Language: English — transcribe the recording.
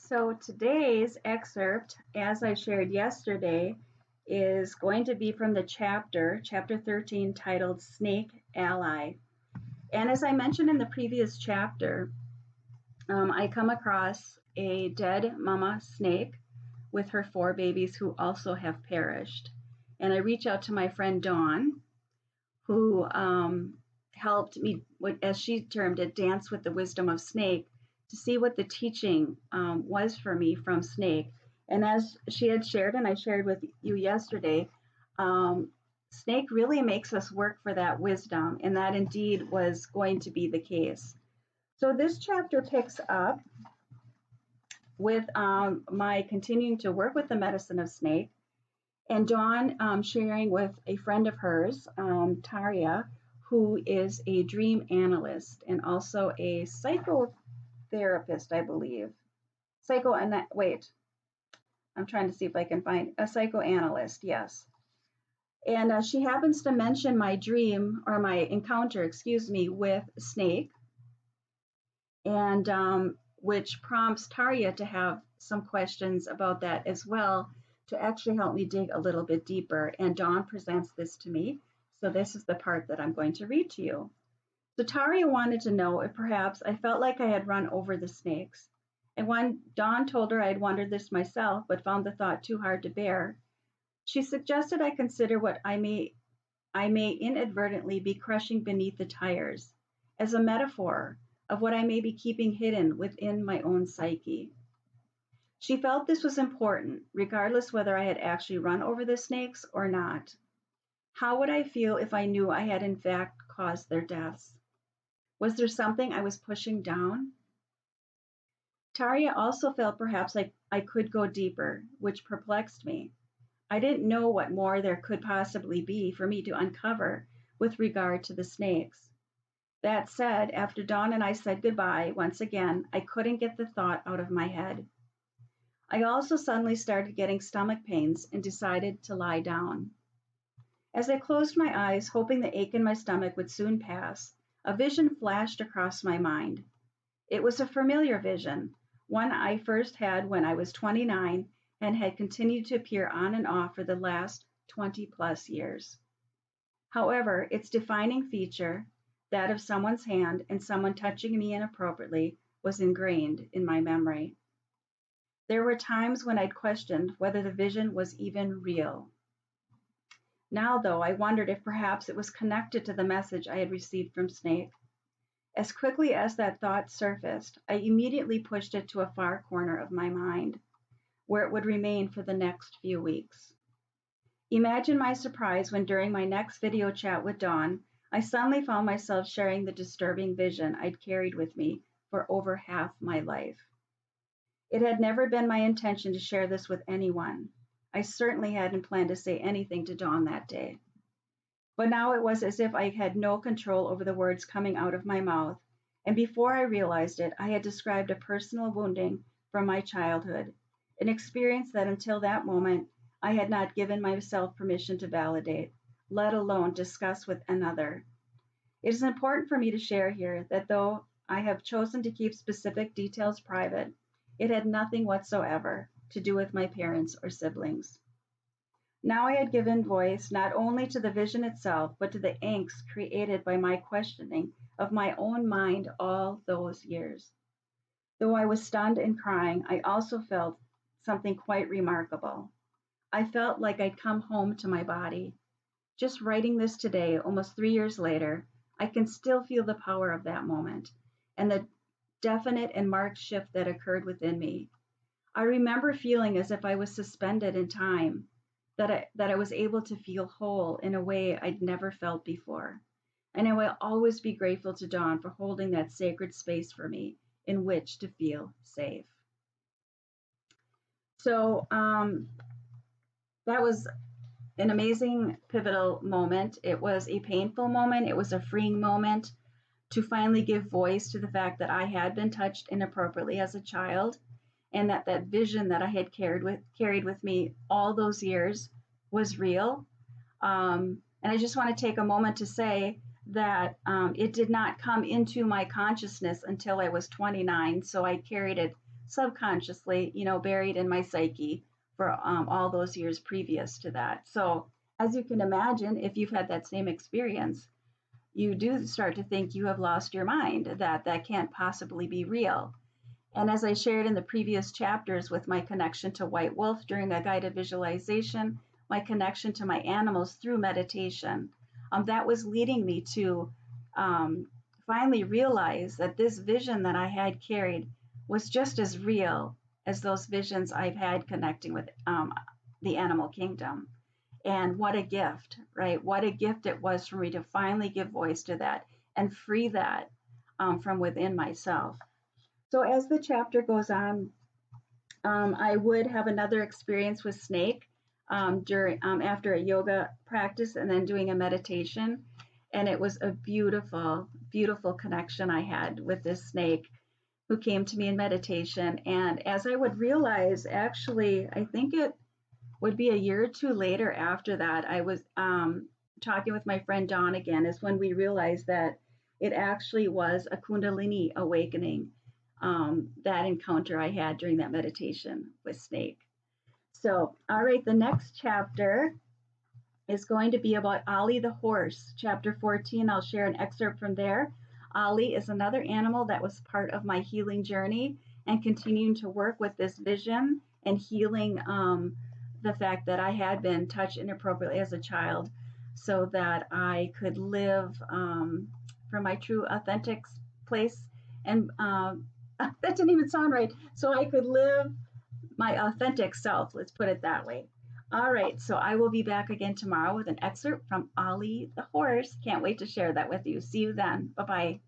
So today's excerpt, as I shared yesterday, is going to be from the chapter 13, titled Snake Ally. And as I mentioned in the previous chapter, I come across a dead mama snake with her 4 babies who also have perished. And I reach out to my friend Dawn, who helped me, as she termed it, dance with the wisdom of snake to see what the teaching was for me from snake. And as she had shared, and I shared with you yesterday, snake really makes us work for that wisdom, and that indeed was going to be the case. So this chapter picks up with my continuing to work with the medicine of snake, and Dawn sharing with a friend of hers, Tayria, who is a dream analyst and also a psychotherapist, I believe. I'm trying to see if I can find a psychoanalyst, yes. And she happens to mention my dream, or my encounter, with snake, and which prompts Tayria to have some questions about that as well, to actually help me dig a little bit deeper. And Dawn presents this to me. So this is the part that I'm going to read to you. So Tayria wanted to know if perhaps I felt like I had run over the snakes. And when Dawn told her I had wondered this myself, but found the thought too hard to bear, she suggested I consider what I may inadvertently be crushing beneath the tires as a metaphor of what I may be keeping hidden within my own psyche. She felt this was important, regardless whether I had actually run over the snakes or not. How would I feel if I knew I had in fact caused their deaths? Was there something I was pushing down? Tayria also felt perhaps like I could go deeper, which perplexed me. I didn't know what more there could possibly be for me to uncover with regard to the snakes. That said, after Dawn and I said goodbye once again, I couldn't get the thought out of my head. I also suddenly started getting stomach pains and decided to lie down. As I closed my eyes, hoping the ache in my stomach would soon pass, a vision flashed across my mind. It was a familiar vision, one I first had when I was 29 and had continued to appear on and off for the last 20 plus years. However, its defining feature, that of someone's hand and someone touching me inappropriately, was ingrained in my memory. There were times when I'd questioned whether the vision was even real. Now, though, I wondered if perhaps it was connected to the message I had received from Snake. As quickly as that thought surfaced, I immediately pushed it to a far corner of my mind, where it would remain for the next few weeks. Imagine my surprise when during my next video chat with Dawn, I suddenly found myself sharing the disturbing vision I'd carried with me for over half my life. It had never been my intention to share this with anyone. I certainly hadn't planned to say anything to Dawn that day. But now it was as if I had no control over the words coming out of my mouth, and before I realized it, I had described a personal wounding from my childhood, an experience that until that moment I had not given myself permission to validate, let alone discuss with another. It is important for me to share here that though I have chosen to keep specific details private, it had nothing whatsoever to do with my parents or siblings. Now I had given voice not only to the vision itself, but to the angst created by my questioning of my own mind all those years. Though I was stunned and crying, I also felt something quite remarkable. I felt like I'd come home to my body. Just writing this today, almost 3 years later, I can still feel the power of that moment and the definite and marked shift that occurred within me. I remember feeling as if I was suspended in time, that I was able to feel whole in a way I'd never felt before. And I will always be grateful to Dawn for holding that sacred space for me in which to feel safe. So that was an amazing, pivotal moment. It was a painful moment. It was a freeing moment to finally give voice to the fact that I had been touched inappropriately as a child, and that vision that I had carried with me all those years was real. And I just want to take a moment to say that it did not come into my consciousness until I was 29, so I carried it subconsciously, buried in my psyche for all those years previous to that. So, as you can imagine, if you've had that same experience, you do start to think you have lost your mind, that that can't possibly be real. And as I shared in the previous chapters with my connection to White Wolf during a guided visualization, my connection to my animals through meditation, that was leading me to um, finally realize that this vision that I had carried was just as real as those visions I've had connecting with the animal kingdom. And what a gift, right? What a gift it was for me to finally give voice to that and free that from within myself. So as the chapter goes on, I would have another experience with snake during after a yoga practice and then doing a meditation, and it was a beautiful, beautiful connection I had with this snake who came to me in meditation. And as I would realize, actually, I think it would be a year or two later after that, I was talking with my friend Dawn again, is when we realized that it actually was a Kundalini awakening, that encounter I had during that meditation with Snake. So, all right, the next chapter is going to be about Ali the horse, chapter 14. I'll share an excerpt from there. Ali is another animal that was part of my healing journey and continuing to work with this vision and healing the fact that I had been touched inappropriately as a child so that I could live from my true authentic place. And that didn't even sound right. So I could live my authentic self, let's put it that way. All right, so I will be back again tomorrow with an excerpt from Ali the horse. Can't wait to share that with you. See you then. Bye bye.